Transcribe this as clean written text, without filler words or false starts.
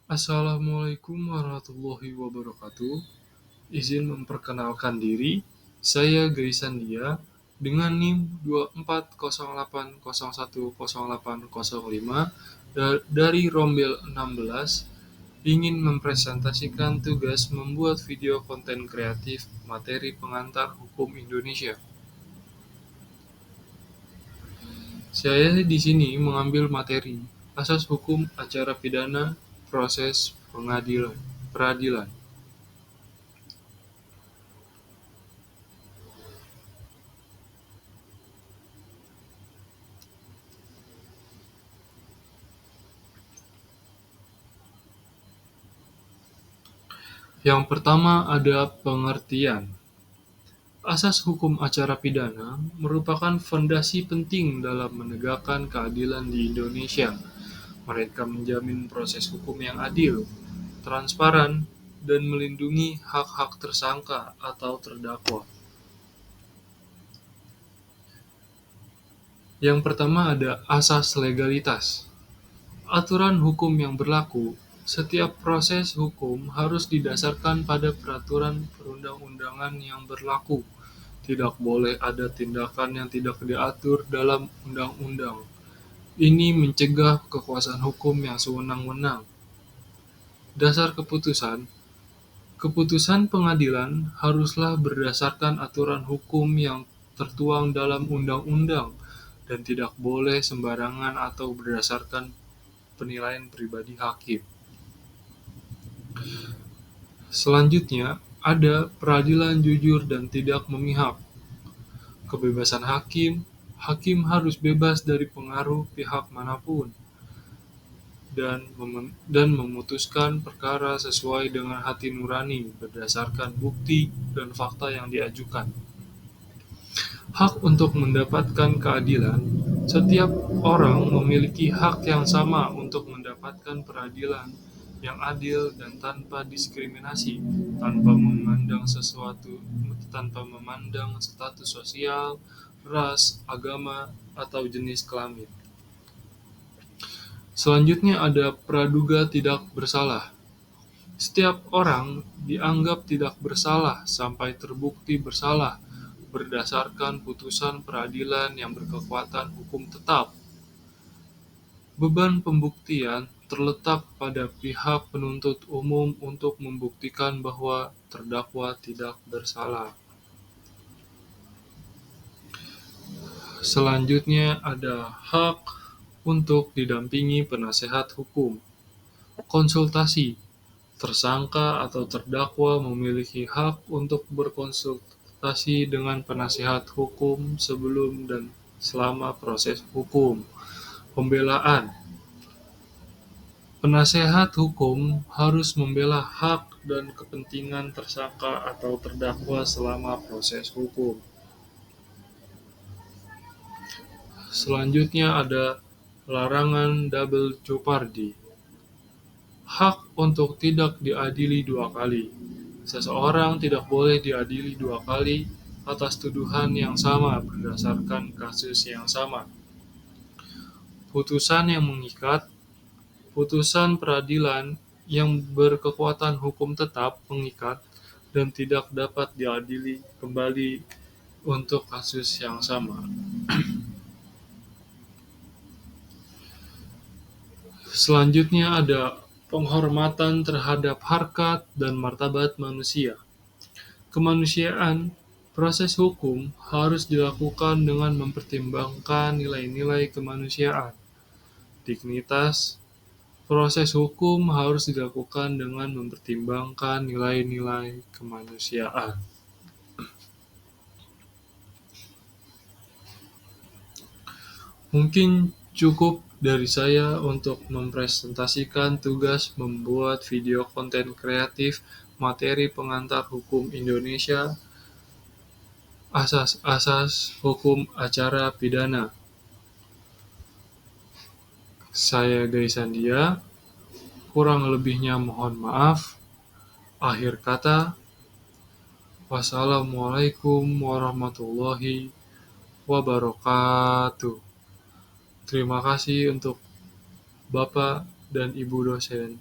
Assalamualaikum warahmatullahi wabarakatuh. Izin memperkenalkan diri, saya Gaisandia dengan NIM 2408010805 dari Rombel 16 ingin mempresentasikan tugas membuat video konten kreatif materi pengantar hukum Indonesia. Saya di sini mengambil materi asas hukum acara pidana proses peradilan. Yang pertama ada pengertian. Asas hukum acara pidana merupakan fondasi penting dalam menegakkan keadilan di Indonesia. Mereka menjamin proses hukum yang adil, transparan, dan melindungi hak-hak tersangka atau terdakwa. Yang pertama ada asas legalitas. Aturan hukum yang berlaku, setiap proses hukum harus didasarkan pada peraturan perundang-undangan yang berlaku. Tidak boleh ada tindakan yang tidak diatur dalam undang-undang. Ini mencegah kekuasaan hukum yang sewenang-wenang. Dasar keputusan. Keputusan pengadilan haruslah berdasarkan aturan hukum yang tertuang dalam undang-undang dan tidak boleh sembarangan atau berdasarkan penilaian pribadi hakim. Selanjutnya, ada peradilan jujur dan tidak memihak. Kebebasan hakim, hakim harus bebas dari pengaruh pihak manapun dan memutuskan perkara sesuai dengan hati nurani berdasarkan bukti dan fakta yang diajukan. Hak untuk mendapatkan keadilan. Setiap orang memiliki hak yang sama untuk mendapatkan peradilan yang adil dan tanpa diskriminasi, tanpa memandang status sosial, ras, agama, atau jenis kelamin. Selanjutnya ada praduga tidak bersalah. Setiap orang dianggap tidak bersalah sampai terbukti bersalah berdasarkan putusan peradilan yang berkekuatan hukum tetap. Beban pembuktian terletak pada pihak penuntut umum untuk membuktikan bahwa terdakwa tidak bersalah. Selanjutnya ada hak untuk didampingi penasehat hukum. Konsultasi. Tersangka atau terdakwa memiliki hak untuk berkonsultasi dengan penasehat hukum sebelum dan selama proses hukum. Pembelaan. Penasehat hukum harus membela hak dan kepentingan tersangka atau terdakwa selama proses hukum. Selanjutnya ada larangan double jeopardy. Hak untuk tidak diadili dua kali. Seseorang tidak boleh diadili dua kali atas tuduhan yang sama berdasarkan kasus yang sama. Putusan yang mengikat. Putusan peradilan yang berkekuatan hukum tetap mengikat dan tidak dapat diadili kembali untuk kasus yang sama. Selanjutnya ada penghormatan terhadap harkat dan martabat manusia. Kemanusiaan, proses hukum harus dilakukan dengan mempertimbangkan nilai-nilai kemanusiaan. Dignitas, proses hukum harus dilakukan dengan mempertimbangkan nilai-nilai kemanusiaan. Mungkin cukup dari saya untuk mempresentasikan tugas membuat video konten kreatif materi pengantar hukum Indonesia, asas-asas hukum acara pidana. Saya Gaisandia, kurang lebihnya mohon maaf. Akhir kata, wassalamualaikum warahmatullahi wabarakatuh. Terima kasih untuk Bapak dan Ibu dosen.